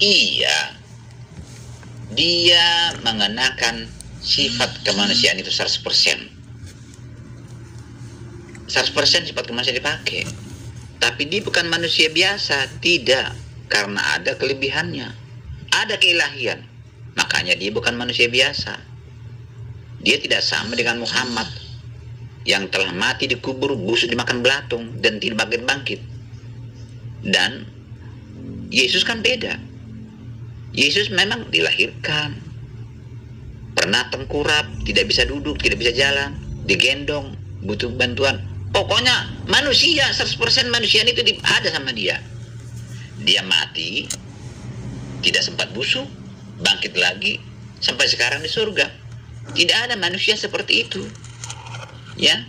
Iya, dia mengenakan sifat kemanusiaan itu 100%. 100% sifat kemanusiaan dipakai. Tapi dia bukan manusia biasa, tidak. Karena ada kelebihannya. Ada keilahian. Makanya dia bukan manusia biasa. Dia tidak sama dengan Muhammad yang telah mati dikubur, busuk dimakan belatung, dan tidak bangkit-bangkit. Dan Yesus kan beda. Yesus memang dilahirkan, pernah tengkurap, tidak bisa duduk, tidak bisa jalan, digendong, butuh bantuan. Pokoknya manusia, 100% manusia itu ada sama dia. Dia mati, tidak sempat busuk, bangkit lagi, sampai sekarang di surga. Tidak ada manusia seperti itu. Ya,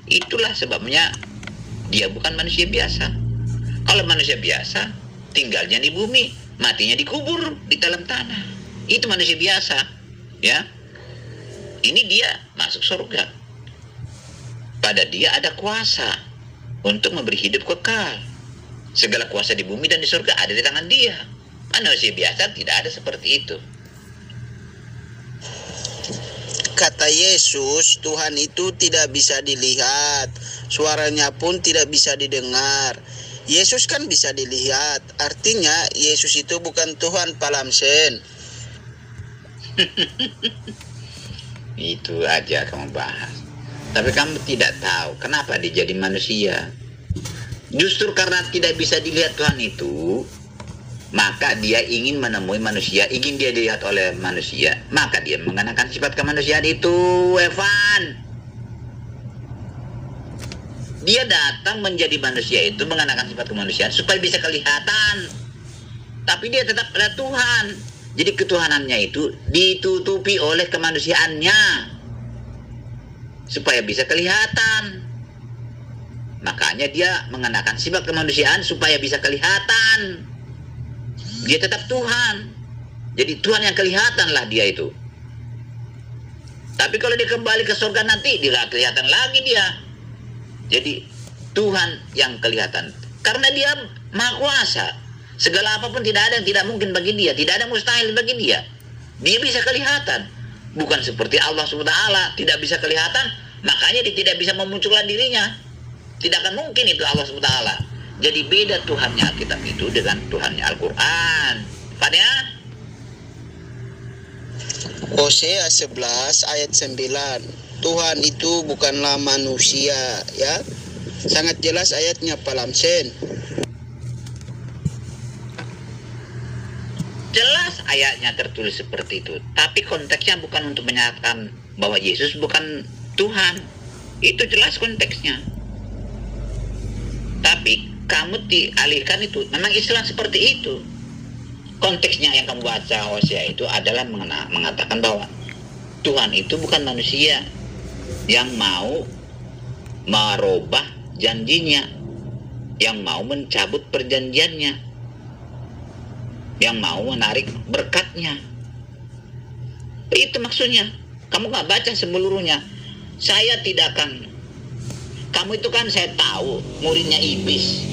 itulah sebabnya dia bukan manusia biasa. Kalau manusia biasa, tinggalnya di bumi, matinya dikubur di dalam tanah. Itu manusia biasa. Ya, ini dia masuk surga. Pada dia ada kuasa untuk memberi hidup kekal. Segala kuasa di bumi dan di surga ada di tangan dia. Manusia biasa tidak ada seperti itu. Kata Yesus, Tuhan itu tidak bisa dilihat, suaranya pun tidak bisa didengar. Yesus kan bisa dilihat, artinya Yesus itu bukan Tuhan, Pak Lamsen. Itu aja kamu bahas. Tapi kamu tidak tahu kenapa dia jadi manusia. Justru karena tidak bisa dilihat Tuhan itu, maka dia ingin menemui manusia, ingin dia dilihat oleh manusia, maka dia mengenakan sifat kemanusiaan itu, Evan. Dia datang menjadi manusia itu mengenakan sifat kemanusiaan supaya bisa kelihatan. Tapi dia tetap ada Tuhan. Jadi ketuhanannya itu ditutupi oleh kemanusiaannya supaya bisa kelihatan. Makanya dia mengenakan sifat kemanusiaan supaya bisa kelihatan. Dia tetap Tuhan. Jadi Tuhan yang kelihatan lah dia itu. Tapi kalau dia kembali ke surga nanti, dia gak kelihatan lagi dia. Jadi Tuhan yang kelihatan. Karena dia maha kuasa. Segala apapun tidak ada yang tidak mungkin bagi dia. Tidak ada mustahil bagi dia. Dia bisa kelihatan. Bukan seperti Allah SWT tidak bisa kelihatan. Makanya dia tidak bisa memunculkan dirinya. Tidak akan mungkin itu Allah SWT. Jadi beda Tuhannya Alkitab itu dengan Tuhannya Al-Quran. Pada Hosea 11 ayat 9. Tuhan itu bukanlah manusia, ya. Sangat jelas ayatnya, Pak Lamsen. Jelas ayatnya tertulis seperti itu. Tapi konteksnya bukan untuk menyatakan bahwa Yesus bukan Tuhan. Itu jelas konteksnya. Tapi kamu dialihkan itu. Memang Islam seperti itu. Konteksnya yang kamu baca Hosea itu adalah mengatakan bahwa Tuhan itu bukan manusia yang mau merubah janjinya, yang mau mencabut perjanjiannya, yang mau menarik berkatnya. Itu maksudnya. Kamu gak baca seluruhnya. Saya tidak akan. Kamu itu kan saya tahu muridnya iblis.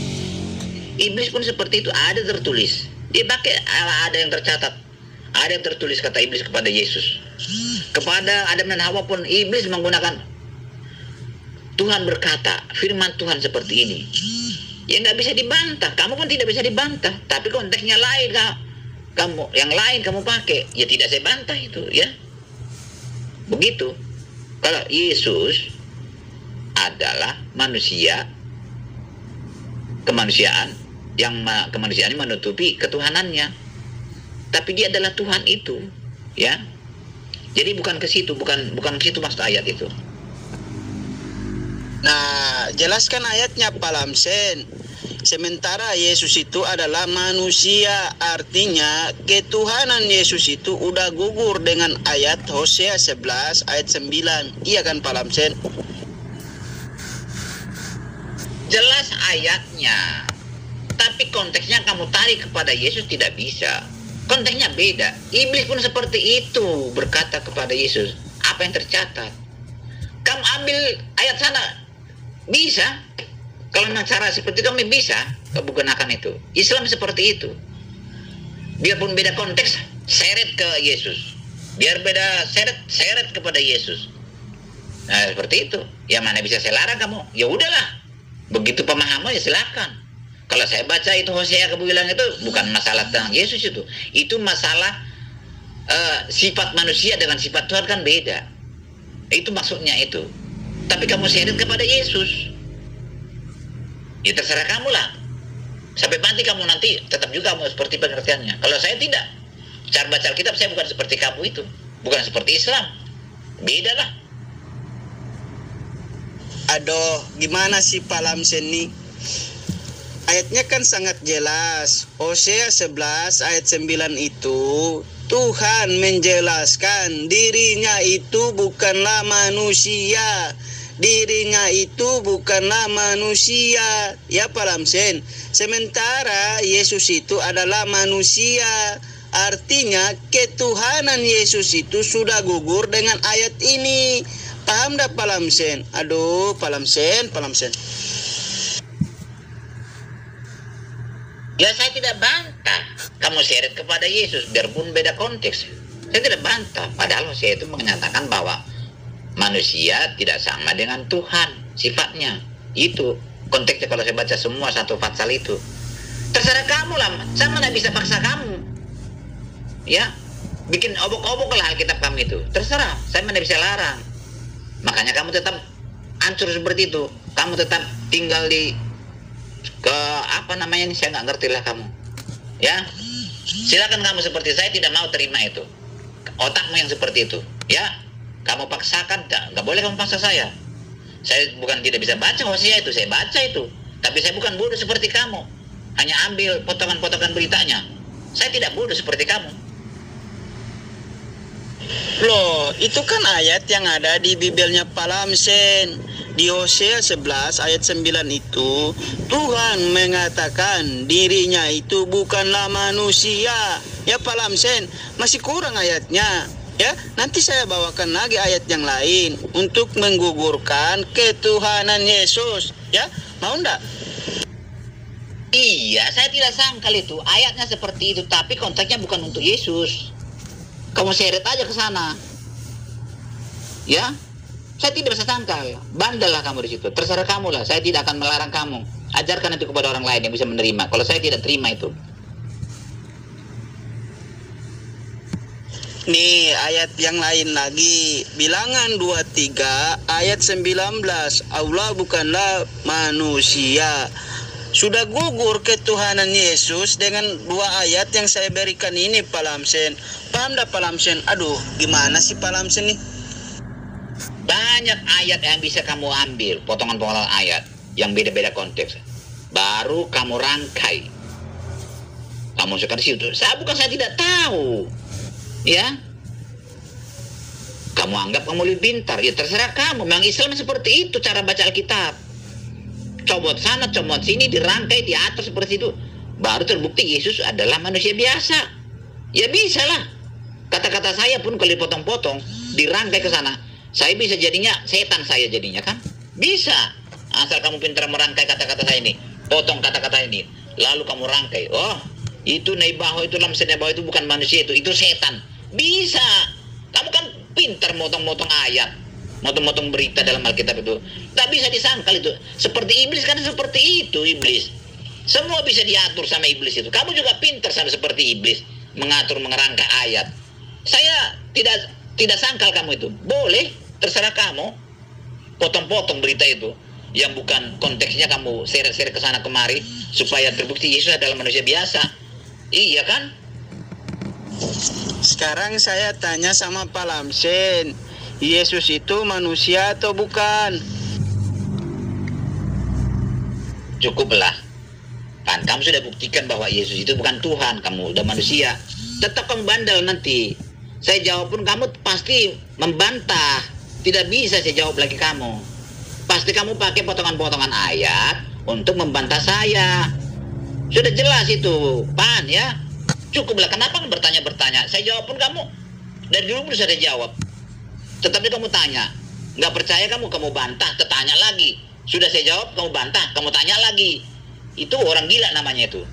Iblis pun seperti itu, ada tertulis. Dia pakai ada yang tercatat. Ada yang tertulis kata iblis kepada Yesus. Kepada Adam dan Hawa pun iblis menggunakan Tuhan berkata, firman Tuhan seperti ini. Ya nggak bisa dibantah. Kamu pun tidak bisa dibantah. Tapi konteksnya lain, kamu yang lain kamu pakai. Ya tidak saya bantah itu, ya. Begitu. Kalau Yesus adalah manusia, kemanusiaan yang kemanusiaan menutupi ketuhanannya. Tapi dia adalah Tuhan itu, ya. Jadi bukan ke situ, bukan ke situ maksud ayat itu. Nah, jelaskan ayatnya, Pak Lamsen. Sementara Yesus itu adalah manusia, artinya ketuhanan Yesus itu udah gugur dengan ayat Hosea 11 ayat 9. Iya kan, Pak Lamsen? Jelas ayatnya. Tapi konteksnya kamu tarik kepada Yesus tidak bisa. Konteksnya beda. Iblis pun seperti itu berkata kepada Yesus. Apa yang tercatat? Kamu ambil ayat sana. Bisa. Kalau cara seperti itu kami bisa. Kamu gunakan itu. Islam seperti itu. Biarpun beda konteks, seret ke Yesus. Biar beda seret kepada Yesus. Nah, seperti itu. Yang mana bisa saya larang kamu? Ya udahlah. Begitu pemahaman ya silakan. Kalau saya baca itu Hosea kamu bilang itu bukan masalah tentang Yesus itu. Itu masalah sifat manusia dengan sifat Tuhan kan beda. Itu maksudnya itu. Tapi kamu seret kepada Yesus. Ya terserah kamu lah. Sampai mati kamu nanti tetap juga mau seperti pengertiannya. Kalau saya tidak. Cara baca Alkitab saya bukan seperti kamu itu. Bukan seperti Islam. Beda lah. Aduh, gimana sih Pak Lamsen nih? Ayatnya kan sangat jelas. Hosea 11 ayat 9 itu Tuhan menjelaskan dirinya itu bukanlah manusia. Dirinya itu bukanlah manusia. Ya Pak Lamsen. Sementara Yesus itu adalah manusia. Artinya ketuhanan Yesus itu sudah gugur dengan ayat ini. Paham dah Pak Lamsen? Aduh, Pak Lamsen. Ya saya tidak bantah kamu seret kepada Yesus biarpun beda konteks. Saya tidak bantah. Padahal saya itu menyatakan bahwa manusia tidak sama dengan Tuhan sifatnya. Itu konteksnya kalau saya baca semua satu pasal itu. Terserah kamu lah. Saya mana bisa paksa kamu. Ya, bikin obok-obok lah Alkitab kamu itu. Terserah. Saya mana bisa larang. Makanya kamu tetap hancur seperti itu. Kamu tetap tinggal di apa namanya ini, saya nggak ngerti lah kamu. Ya, silakan kamu seperti saya, tidak mau terima itu. Otakmu yang seperti itu. Ya, kamu paksakan, nggak boleh kamu paksa saya. Saya bukan tidak bisa baca Hosea itu, saya baca itu. Tapi saya bukan bodoh seperti kamu. Hanya ambil potongan-potongan beritanya. Saya tidak bodoh seperti kamu. Loh, itu kan ayat yang ada di Bibelnya Pak Lamsen. Di Hosea 11 ayat 9 itu Tuhan mengatakan dirinya itu bukanlah manusia. Ya Pak Lamsen, masih kurang ayatnya. Ya, nanti saya bawakan lagi ayat yang lain untuk menggugurkan ketuhanan Yesus. Ya, mau enggak? Iya, saya tidak sangkal itu. Ayatnya seperti itu, tapi konteksnya bukan untuk Yesus. Kamu seret aja ke sana. Ya, saya tidak bisa sangkal. Bandel lah kamu di situ. Terserah kamu lah. Saya tidak akan melarang kamu. Ajarkan itu kepada orang lain yang bisa menerima. Kalau saya tidak terima itu. Nih ayat yang lain lagi. Bilangan 23 ayat 19. Allah bukanlah manusia. Sudah gugur ketuhanan Yesus dengan dua ayat yang saya berikan ini Pak Lamsen. Paham dah Pak Lamsen? Aduh, gimana sih Pak Lamsen nih? Banyak ayat yang bisa kamu ambil, potongan-potongan ayat yang beda-beda konteks. Baru kamu rangkai. Kamu suka di situ. Saya tidak tahu. Ya. Kamu anggap kamu lebih pintar. Ya terserah kamu. Memang Islam seperti itu cara baca Alkitab. Comot sana, comot sini, dirangkai, diatur seperti itu. Baru terbukti Yesus adalah manusia biasa. Ya bisa lah. Kata-kata saya pun kalau dipotong-potong, dirangkai ke sana. Saya bisa jadinya setan saya jadinya kan? Bisa. Asal kamu pintar merangkai kata-kata saya ini. Potong kata-kata ini. Lalu kamu rangkai. Oh, itu Naibaho, itu Lamsen Naibaho itu bukan manusia itu setan. Bisa. Kamu kan pintar motong-motong ayat. Motong-motong berita dalam Alkitab itu. Tak bisa disangkal itu. Seperti iblis kan seperti itu iblis. Semua bisa diatur sama iblis itu. Kamu juga pintar sama seperti iblis. Mengatur, mengerangkai ayat. Saya tidak sangkal kamu itu. Boleh, terserah kamu. Potong-potong berita itu. Yang bukan konteksnya kamu seret-seret ke sana kemari. Supaya terbukti Yesus adalah manusia biasa. Iya kan? Sekarang saya tanya sama Pak Lamsen. Yesus itu manusia atau bukan? Cukuplah. Kan kamu sudah buktikan bahwa Yesus itu bukan Tuhan. Kamu udah manusia. Tetap kamu bandel nanti. Saya jawab pun kamu pasti membantah. Tidak bisa saya jawab lagi kamu. Pasti kamu pakai potongan-potongan ayat untuk membantah saya. Sudah jelas itu, Pan ya. Cukuplah, kenapa bertanya-bertanya? Saya jawab pun kamu dari dulu sudah jawab. Tetapi kamu tanya, nggak percaya kamu bantah, tertanya lagi. Sudah saya jawab, kamu bantah, kamu tanya lagi. Itu orang gila namanya itu.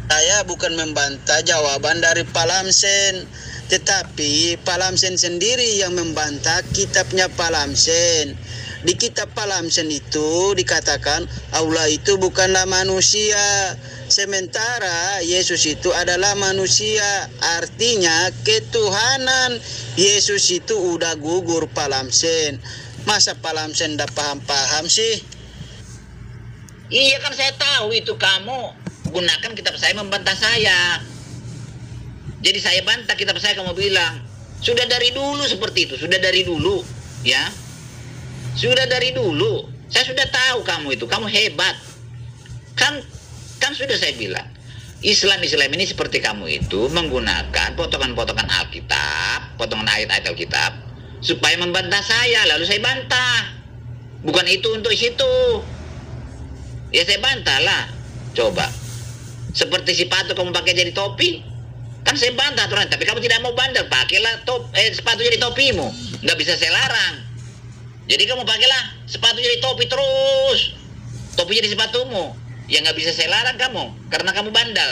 Saya bukan membantah jawaban dari Pak Lamsen, tetapi Pak Lamsen sendiri yang membantah kitabnya Pak Lamsen. Di kitab Pak Lamsen itu dikatakan Allah itu bukanlah manusia, sementara Yesus itu adalah manusia. Artinya ketuhanan Yesus itu udah gugur Pak Lamsen. Masa Pak Lamsen ndak paham-paham sih? Iya kan saya tahu itu kamu gunakan kitab saya membantah saya. Jadi saya bantah kitab saya, kamu bilang sudah dari dulu seperti itu, sudah dari dulu, ya. Sudah dari dulu. Saya sudah tahu kamu itu, kamu hebat. Kan sudah saya bilang, Islam ini seperti kamu itu menggunakan potongan-potongan Alkitab, potongan ayat-ayat Alkitab supaya membantah saya, lalu saya bantah. Bukan itu untuk situ. Ya saya bantah lah. Coba. Seperti sepatu kamu pakai jadi topi, kan saya bantah aturan, tapi kamu tidak mau bandel, pakailah sepatu jadi topimu, nggak bisa saya larang. Jadi kamu pakailah sepatu jadi topi terus, topi jadi sepatumu, ya nggak bisa saya larang kamu, karena kamu bandel.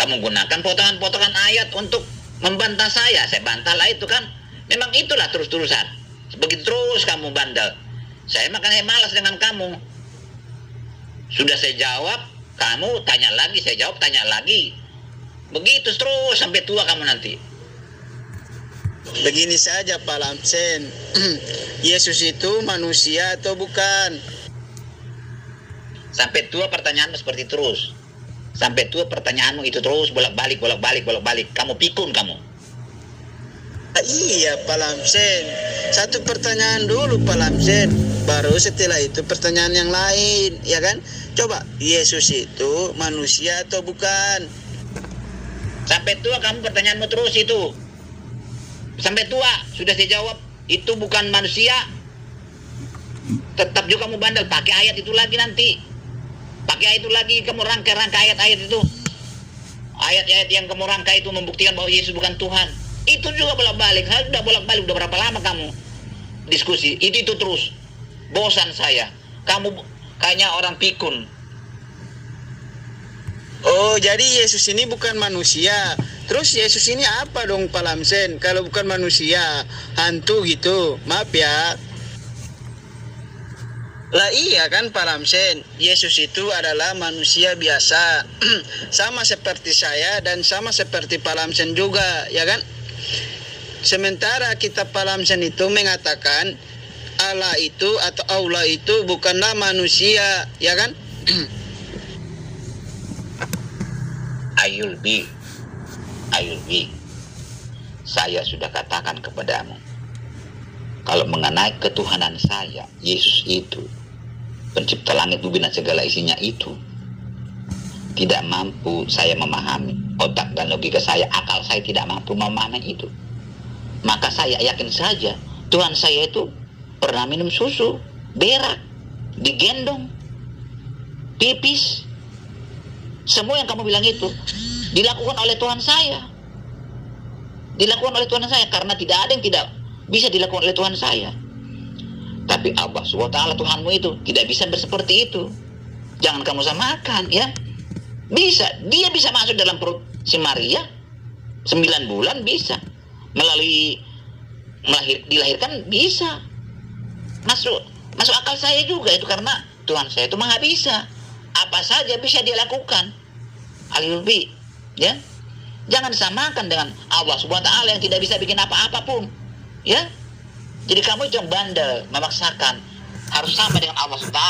Kamu gunakan potongan-potongan ayat untuk membantah saya bantah lah itu kan, memang itulah terus-terusan, begitu terus kamu bandel. Saya makanya malas dengan kamu. Sudah saya jawab, kamu tanya lagi, saya jawab, tanya lagi. Begitu terus sampai tua kamu nanti. Begini saja Pak Lamsen, Yesus itu manusia atau bukan? Sampai tua pertanyaanmu seperti terus. Sampai tua pertanyaanmu itu terus bolak-balik. Kamu pikun kamu. Iya Pak Lamsen, satu pertanyaan dulu Pak Lamsen, baru setelah itu pertanyaan yang lain, ya kan? Coba, Yesus itu manusia atau bukan? Sampai tua kamu pertanyaanmu terus itu. Sampai tua sudah saya jawab, itu bukan manusia. Tetap juga kamu bandel, pakai ayat itu lagi nanti. Pakai ayat itu lagi, kamu rangkai ayat-ayat itu. Ayat-ayat yang kamu rangkai itu membuktikan bahwa Yesus bukan Tuhan. Itu juga bolak-balik. Saya sudah bolak-balik, udah berapa lama kamu diskusi itu terus. Bosan saya. Kamu kayaknya orang pikun. Oh, jadi Yesus ini bukan manusia. Terus Yesus ini apa dong Pak Lamsen? Kalau bukan manusia, hantu gitu. Maaf ya. Lah iya kan Pak Lamsen, Yesus itu adalah manusia biasa. Sama seperti saya dan sama seperti Pak Lamsen juga, ya kan? Sementara kitab Pak Lamsen itu mengatakan Allah itu atau Allah itu bukanlah manusia, ya kan? Ayulbi, saya sudah katakan kepadamu, kalau mengenai ketuhanan saya, Yesus itu pencipta langit bumi dan segala isinya itu tidak mampu saya memahami. Otak dan logika saya, akal saya tidak mampu memahami itu. Maka saya yakin saja Tuhan saya itu pernah minum susu, berak, digendong, pipis. Semua yang kamu bilang itu dilakukan oleh Tuhan saya. Dilakukan oleh Tuhan saya, karena tidak ada yang tidak bisa dilakukan oleh Tuhan saya. Tapi Allah SWT Tuhanmu itu tidak bisa seperti itu. Jangan kamu samakan, ya. Bisa, dia bisa masuk dalam perut si Maria 9 bulan bisa. Melalui dilahirkan bisa. Masuk akal saya juga itu, karena Tuhan saya itu maha bisa. Apa saja bisa dia lakukan. Al-Yulbi, ya. Jangan disamakan dengan Allah SWT yang tidak bisa bikin apa-apa pun, ya. Jadi kamu itu yang bandel, memaksakan harus sama dengan Allah SWT.